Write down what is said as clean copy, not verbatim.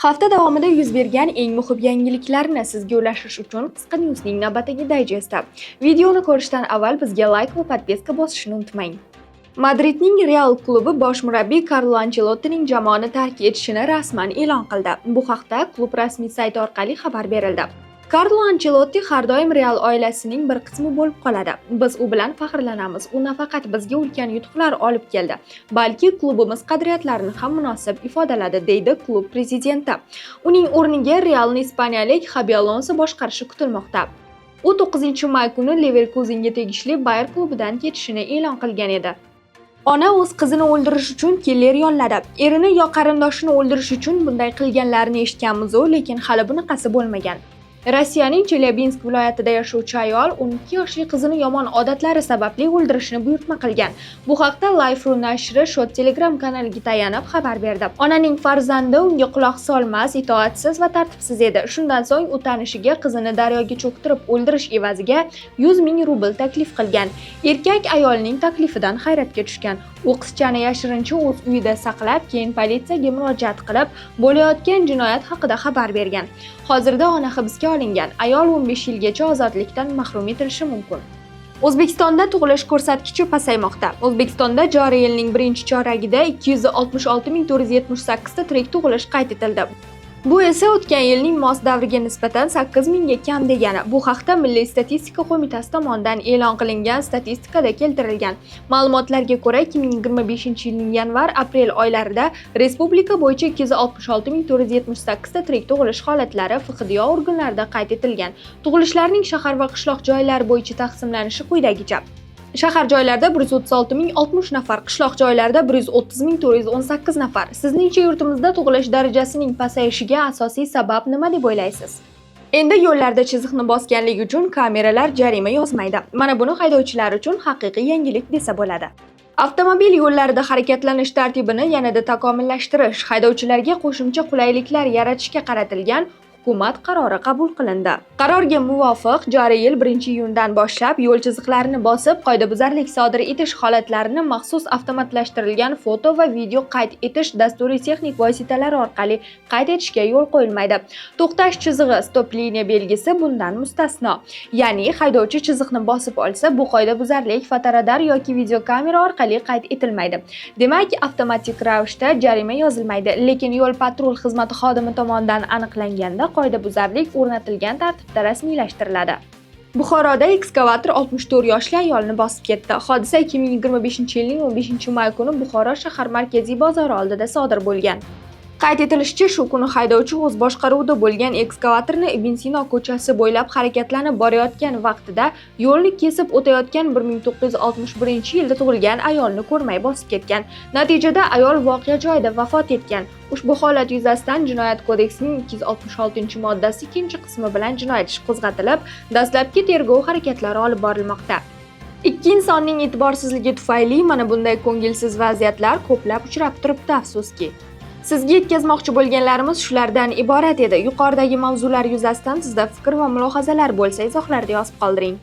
Hafta davomida yuz bergan eng muhim yangiliklarni sizga ulashish uchun qisqa newsning navbatdagi dayjesti. Videoni ko'rishdan avval bizga like va podpiska bosishni unutmang. Madridning Real klubi bosh murabbiy Carlo Ancelottining jamoani tark etishini rasman e'lon qildi. Bu haqda klub rasmiy sayti orqali xabar berildi. Carlo Ancelotti har doim Real oilasining bir qismi bo'lib qoladi. Biz u bilan faxrlanamiz. U nafaqat bizga ulkan yutuqlar olib keldi, balki klubimiz qadriyatlarini ham munosib ifodaladi, deydi klub prezidenti. Uning o'rniga Realni ispaniyalik Xabi Alonso boshqarishi kutilmoqda. U 9-may kuni Leverkusenga tegishli Bayer klubidan ketishini e'lon qilgan edi. Ona o'z qizini o'ldirish uchun killer yolladi. Erini yo qarindoshini o'ldirish uchun bunday qilganlarini eshitganmiz, lekin hali bunaqasi bo'lmagan. Rossiyaning Chelyabinsk viloyatida yashovchi ayol 12 yoshli qizini yomon odatlari sababli o'ldirishni buyurtma qilgan. Bu haqda Life.ru nashri Shot Telegram kanaliga tayanib xabar berdi. Onaning farzandi unga quloq solmas, itoatsiz va tartibsiz edi. Shundan so'ng u tanishiga qizini daryoga cho'ktirib o'ldirish evaziga 100 ming rubl taklif qilgan. Erkak ayolning taklifidan hayratga tushgan. U qizchani yashirincha o'z uyida saqlab, keyin politsiyaga murojaat qilib, bo'layotgan jinoyat haqida xabar bergan. Hozirda ona hibsga olingan. Ayol 15 yilgacha ozodlikdan mahrum etilishi mumkin. O'zbekistonda tug'ilish ko'rsatkichi pasaymoqda. O'zbekistonda joriy yilning birinchi choragida 266.478 ta tirik tug'ilish qayd etildi. Bu esa o'tgan yilning mos davriga nisbatan 8 mingga kam degani. Bu haqda Milliy statistika qo'mitasi tomonidan e'lon qilingan statistikada keltirilgan. Ma'lumotlarga ko'ra, 2025-yilning yanvar-aprel oylarida respublika bo'yicha 266.478 ta tirik tug'ilish holatlari FHDYO organlarida qayd etilgan. Tug'ilishlarning shahar va qishloq joylari bo'yicha taqsimlanishi quyidagicha. Shahar joylarda 136.060 nafar, qishloq joylarda 130.418 nafar. Sizningcha yurtimizda tug'ilish darajasining pasayishiga asosiy sabab nima deb o'ylaysiz? Endi yo'llarda chiziqni bosganlik uchun kameralar jarima yozmaydi. Mana buni haydovchilar uchun haqiqiy yangilik desa bo'ladi. Avtomobil yo'llarida harakatlanish tartibini yanada takomillashtirish, haydovchilarga qo'shimcha qulayliklar yaratishga qaratilgan hukumat qarori qabul qilindi. Qarorga muvofiq joriy yil 1-iyundan boshlab yo'l chiziqlarini bosib, qoidabuzarlik sodir etish holatlarini maxsus avtomatlashtirilgan foto va video qayd etish dasturiy texnik vositalari orqali qayd etishga yo'l qo'yilmaydi. To'xtash chizig'i stop liniya belgisi bundan mustasno. Ya'ni haydovchi chiziqni bosib olsa, bu qoidabuzarlik fotoradar yoki videokamera orqali qayd etilmaydi. Demak, avtomatik ravishda jarima yozilmaydi, lekin yo'l patrul xizmati xodimi tomonidan aniqlanganda qoidabuzarlik o'rnatilgan tartibda rasmiylashtiriladi. Buxoroda ekskavator 64 yoshli ayolni bosib ketdi. Hodisa 2025-yilning 15-may kuni Buxoro shahar markaziy bozori oldida sodir bo'lgan. Qayd etilishicha, shu kuni haydovchi o'z boshqaruvida bo'lgan ekskavatorni Ibn Sino ko'chasi bo'ylab harakatlanib borayotgan vaqtida yo'lni kesib o'tayotgan 1961-yilda tug'ilgan ayolni ko'rmay bosib ketgan. Natijada ayol voqea joyida vafot etgan. Ushbu holat yuzasidan Jinoyat kodeksining 266-moddasi 2-qismi bilan jinoyat ishi qo'zg'atilib, dastlabki tergov harakatlari olib borilmoqda. Ikki insonning e'tiborsizligi tufayli mana bunday ko'ngilsiz vaziyatlar ko'plab uchrab turibdi, afsuski. Sizga yetkazmoqchi bo'lganlarimiz shulardan iborat edi. Yuqoridagi mavzular yuzasidan sizda fikr va mulohazalar bo'lsa, izohlarda yozib qoldiring.